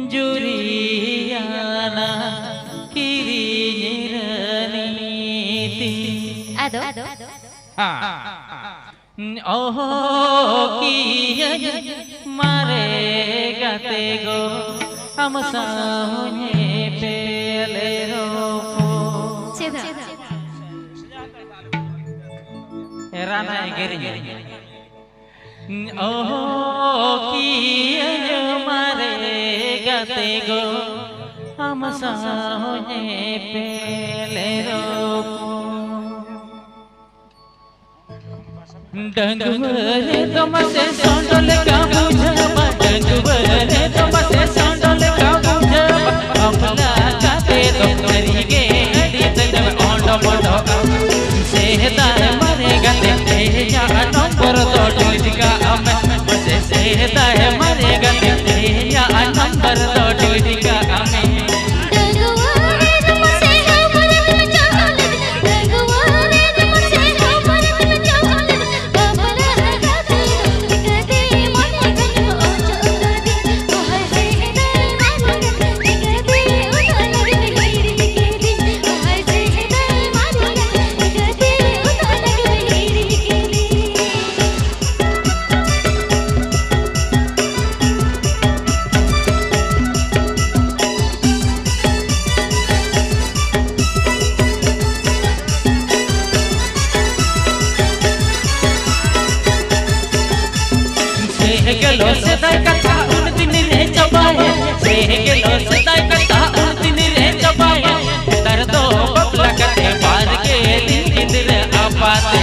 Juriana kiri nyiraniti. Ado. Oh kiya mare gate go हम सामने पेले रोपो राना गिरिया ओह किया मारे गते गो हम सामने पेले रोपो डंगुरे तुमसे सांडल का बुझा डंगुरे तुमसे सांडल का बुझा अपना गाते तुम करिगे अड़ी तक ओंडो मोडो सेहता मारे गाते तेजा नंबर तो टिका हम से सेहता मारे गाते तेजा नंबर तो टिका हमें गेलो से दाई कथा उन दिन रे चबाए से गेलो से दाई कथा उन दिन रे चबाए दर्दो बबला कते पार के दिन रे आपाते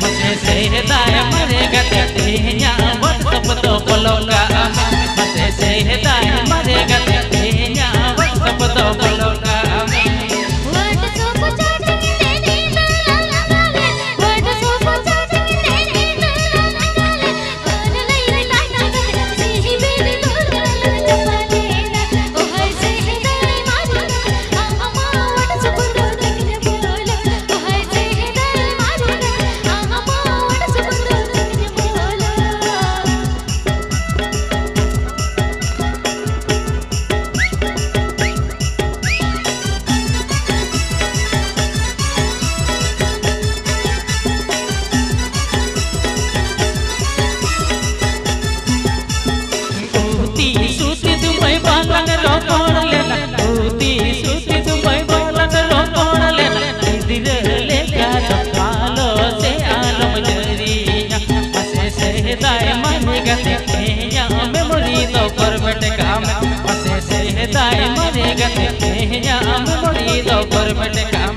मुझे से दाई मरे गते तेया व्हाट्सएप तो बोलोगा मुझे से दाई मरे गते तेया व्हाट्सएप तो बोलोगा मेमोरी तो परमेंट काम से दाई मरे गते तेया मेमोरी तो परमेंट काम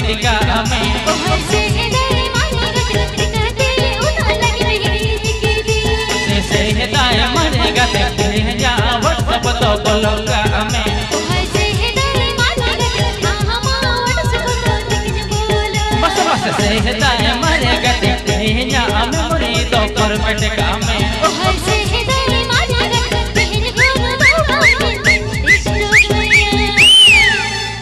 टिका हमें से दाई मरे गते तेया व्हाट्सएप तो बोलोगा हमें बस से दाई मरे गते तेया मेमोरी तो परमेंट का